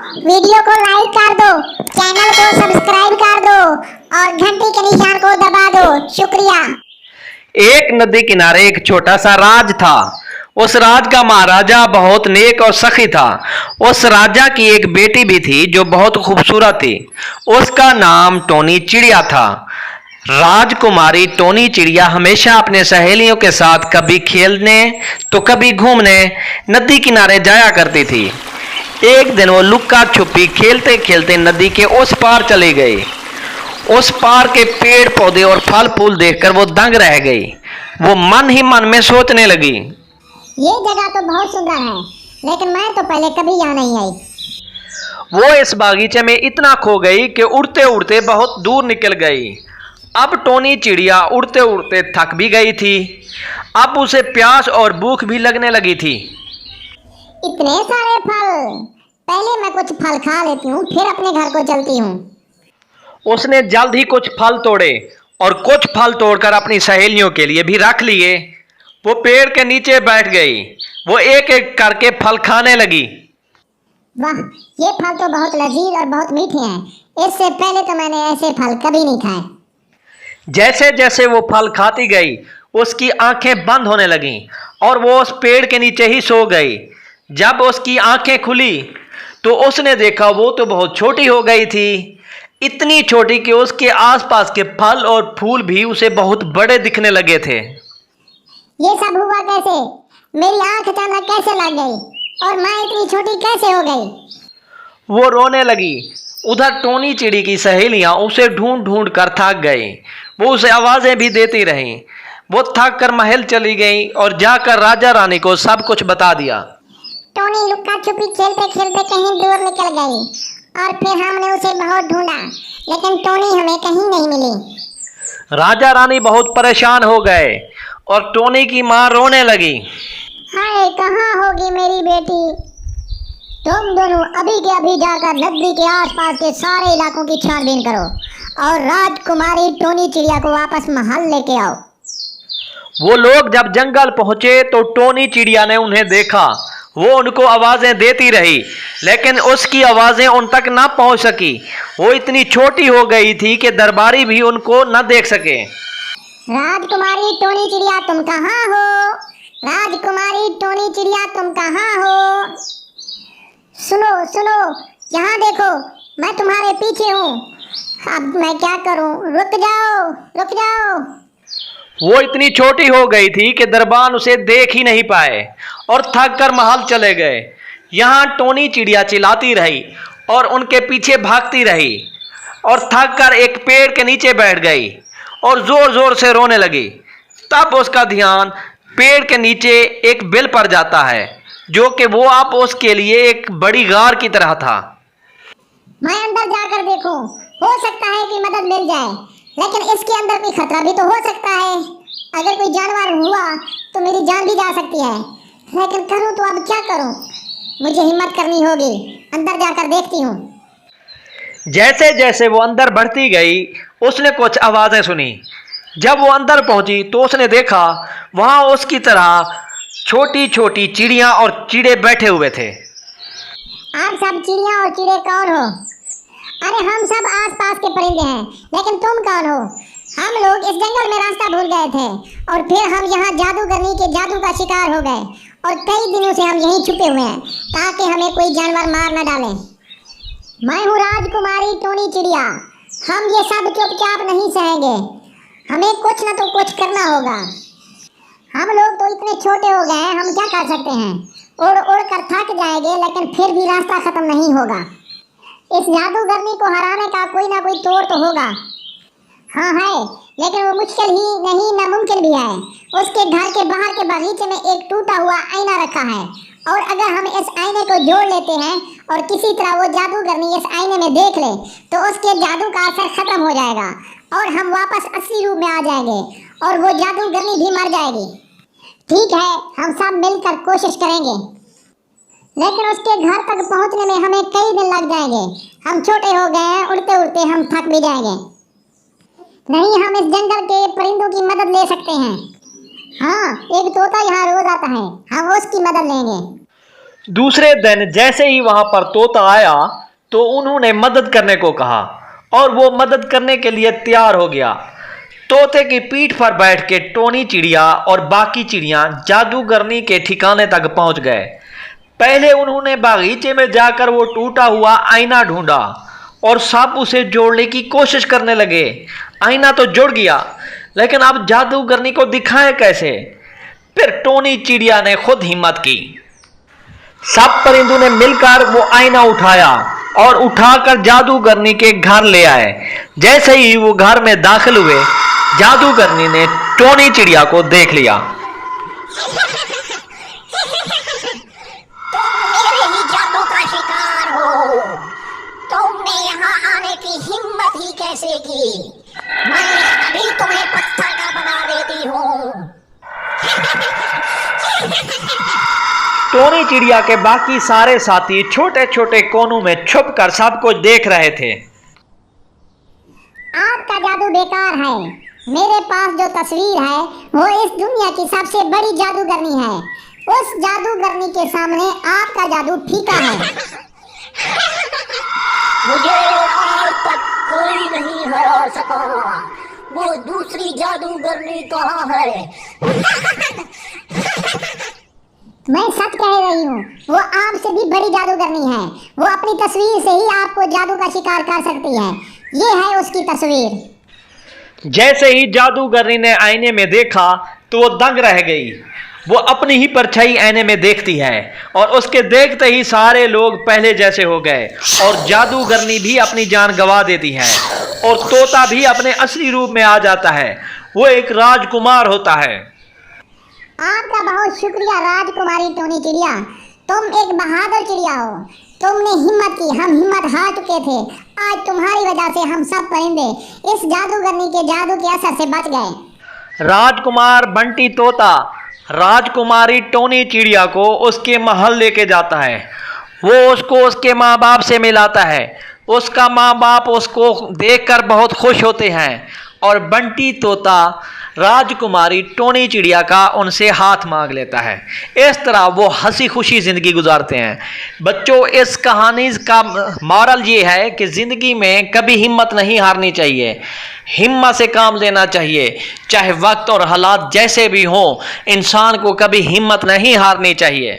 Video को like कर दो, चैनल को सब्सक्राइब कर दो और घंटी के निशान को दबा दो। शुक्रिया। एक नदी किनारे एक छोटा सा राज था। उस राज का महाराजा बहुत नेक और सखी था। उस राजा की एक बेटी भी थी जो बहुत खूबसूरत थी। उसका नाम टोनी चिड़िया था। राजकुमारी टोनी चिड़िया हमेशा अपने सहेलियों के साथ कभी खेलने तो कभी घूमने नदी किनारे जाया करती थी। एक दिन वो लुक्का छुपी खेलते खेलते नदी के उस पार चली गई। उस पार के पेड़ पौधे और फल फूल देखकर वो दंग रह गई। वो मन ही मन में सोचने लगी, ये जगह तो बहुत सुंदर है, लेकिन मैं तो पहले कभी यहाँ नहीं आई। वो इस बागीचे में इतना खो गई कि उड़ते उड़ते बहुत दूर निकल गई। अब टोनी चिड़िया उड़ते उड़ते थक भी गई थी। अब उसे प्यास और भूख भी लगने लगी थी। इतने सारे फल, पहले मैं कुछ फल खा लेती हूँ, फिर अपने घर को चलती हूँ। उसने जल्द ही कुछ फल तोड़े और कुछ फल तोड़कर अपनी सहेलियों के लिए भी रख लिए। वो पेड़ के नीचे बैठ गई। वो एक एक करके फल खाने लगी। वाह, ये फल तो बहुत लजीज और बहुत मीठे हैं। इससे पहले तो मैंने ऐसे फल कभी नहीं खाए। जैसे जैसे वो फल खाती गई उसकी आंखें बंद होने लगीं और वो उस पेड़ के नीचे ही सो गई। जब उसकी आंखें खुली तो उसने देखा वो तो बहुत छोटी हो गई थी। इतनी छोटी कि उसके आसपास के फल और फूल भी उसे बहुत बड़े दिखने लगे थे। ये सब हुआ कैसे? मेरी आंख अचानक कैसे लग गई और मैं इतनी छोटी कैसे हो गई? वो रोने लगी। उधर टोनी चिड़ी की सहेलियां उसे ढूंढ ढूंढ कर थक गई। वो उसे आवाजें भी देती रहीं। वो थक कर महल चली गई और जाकर राजा रानी को सब कुछ बता दिया। टोनी लुक्का छुपी खेलते खेलते कहीं दूर निकल गई और फिर हमने उसे बहुत ढूंढा, लेकिन टोनी हमें कहीं नहीं मिली। राजा रानी बहुत परेशान हो गए और टोनी की माँ रोने लगी। हाय, कहाँ होगी मेरी बेटी? तुम दोनों अभी के अभी जाकर नदी के आसपास के सारे इलाकों की छानबीन करो और राजकुमारी टोनी चिड़िया को वापस महल लेके आओ। वो लोग जब जंगल पहुंचे तो टोनी चिड़िया ने उन्हें देखा। वो उनको आवाजें देती रही, लेकिन उसकी आवाजें उन तक न पहुंच सकी। वो इतनी छोटी हो गई थी कि दरबारी भी उनको न देख सके। राजकुमारी टोनी चिड़िया, तुम कहाँ हो? राजकुमारी टोनी चिड़िया, तुम कहाँ हो? सुनो सुनो, यहाँ देखो, मैं तुम्हारे पीछे हूँ। अब मैं क्या करूँ? रुक जाओ, रुक जाओ। वो इतनी छोटी हो गई थी कि दरबान उसे देख ही नहीं पाए और थक कर महल चले गए। यहाँ टोनी चिड़िया चिल्लाती रही और उनके पीछे भागती रही और थक कर एक पेड़ के नीचे बैठ गई और जोर जोर से रोने लगी। तब उसका ध्यान पेड़ के नीचे एक बिल पर जाता है, जो कि वो अब उसके लिए एक बड़ी गार की तरह था। मैं अंदर जाकर देखूं, हो सकता है कि मदद मिल जाए, लेकिन इसके अंदर कोई खतरा भी तो हो सकता है। अगर कोई जानवर हुआ तो मेरी जान भी जा सकती है, लेकिन करूं तो अब क्या करूं? मुझे हिम्मत करनी होगी। अंदर जाकर देखती हूँ। जैसे जैसे वो अंदर बढ़ती गई उसने कुछ आवाजें सुनी। जब वो अंदर पहुंची तो उसने देखा वहां उसकी तरह छोटी छोटी चिड़ियां और चिड़े बैठे हुए थे। आप सब चिड़िया और चिड़े कौन हो? अरे हम सब आसपास के परिंदे हैं, लेकिन तुम कौन हो? हम लोग इस जंगल में रास्ता भूल गए थे और फिर हम यहाँ जादूगरनी के जादू का शिकार हो गए और कई दिनों से हम यहीं छुपे हुए हैं ताकि हमें कोई जानवर मार न डाले। मैं हूँ राजकुमारी टोनी चिड़िया। हम ये सब चुपचाप नहीं सहेंगे, हमें कुछ न तो कुछ करना होगा। हम लोग तो इतने छोटे हो गए हैं, हम क्या कर सकते हैं? उड़ उड़ कर थक जाएंगे, लेकिन फिर भी रास्ता खत्म नहीं होगा। इस जादूगरनी को हराने का कोई ना कोई तोड़ तो होगा। हाँ है, लेकिन वो मुश्किल ही नहीं, नामुमकिन भी है। उसके घर के बाहर के बगीचे में एक टूटा हुआ आईना रखा है और अगर हम इस आईने को जोड़ लेते हैं और किसी तरह वो जादूगरनी इस आईने में देख ले तो उसके जादू का असर खत्म हो जाएगा और हम वापस असली रूप में आ जाएंगे और वो जादूगरनी भी मर जाएगी। ठीक है, हम सब मिलकर कोशिश करेंगे, लेकिन उसके घर तक पहुंचने में हमें कई दिन लग जाएंगे। हम छोटे हो गए हैं, उड़ते उड़ते हम थक भी जाएंगे। नहीं, हम इस जंगल के परिंदों की मदद ले सकते हैं। हाँ, एक तोता यहाँ रोज आता है, हम उसकी मदद लेंगे। दूसरे दिन जैसे ही वहां पर तोता आया तो उन्होंने मदद करने को कहा और वो मदद करने के लिए तैयार हो गया। तोते की पीठ पर बैठ के टोनी चिड़िया और बाकी चिड़िया जादूगरनी के ठिकाने तक पहुंच गए। पहले उन्होंने बागीचे में जाकर वो टूटा हुआ आईना ढूंढा और सब उसे जोड़ने की कोशिश करने लगे। आईना तो जुड़ गया, लेकिन अब जादूगरनी को दिखाएं कैसे? फिर टोनी चिड़िया ने खुद हिम्मत की। सब परिंदों ने मिलकर वो आईना उठाया और उठाकर जादूगरनी के घर ले आए। जैसे ही वो घर में दाखिल हुए, जादूगरनी ने टोनी चिड़िया को देख लिया। मेरे ही जादू का शिकार हो, तुमने यहाँ आने की हिम्मत ही कैसे की? मैं अभी तुम्हें पत्थर का बना देती हूँ। टोनी चिड़िया के बाकी सारे साथी छोटे छोटे कोनों में छुपकर सब कुछ देख रहे थे। आपका जादू बेकार है। मेरे पास जो तस्वीर है वो इस दुनिया की सबसे बड़ी जादूगरनी है। उस जादूगरनी के सामने आपका जादू फीका है। मुझे आज तक कोई नहीं हरा सका। वो दूसरी जादूगरनी कहाँ है? मैं सच कह रही हूँ, वो आपसे भी बड़ी जादूगरनी है। वो अपनी तस्वीर से ही आपको जादू का शिकार कर सकती है। ये है उसकी तस्वीर। जैसे ही जादूगरनी ने आईने में देखा तो वो दंग रह गई। वो अपनी ही परछाई आईने में देखती है और उसके देखते ही सारे लोग पहले जैसे हो गए और जादूगरनी भी अपनी जान गंवा देती है और तोता भी अपने असली रूप में आ जाता है। वो एक राजकुमार होता है। आपका बहुत शुक्रिया राजकुमारी टोनी चिड़िया। तुम एक बहादुर चिड़िया हो। तुमने हिम्मत की, हम हिम्मत हार चुके थे। आज तुम्हारी वजह से हम सब परिंदे इस जादूगरनी के जादू के असर से बच गए। राजकुमार बंटी तोता राजकुमारी टोनी चिड़िया को उसके महल लेके जाता है। वो उसको उसके माँ बाप से मिलाता है। उसका माँ बाप उसको देखकर बहुत खुश होते हैं और बंटी तोता राजकुमारी टोनी चिड़िया का उनसे हाथ मांग लेता है। इस तरह वो हंसी खुशी ज़िंदगी गुजारते हैं। बच्चों, इस कहानी का मॉरल ये है कि ज़िंदगी में कभी हिम्मत नहीं हारनी चाहिए। हिम्मत से काम लेना चाहिए, चाहे वक्त और हालात जैसे भी हों। इंसान को कभी हिम्मत नहीं हारनी चाहिए।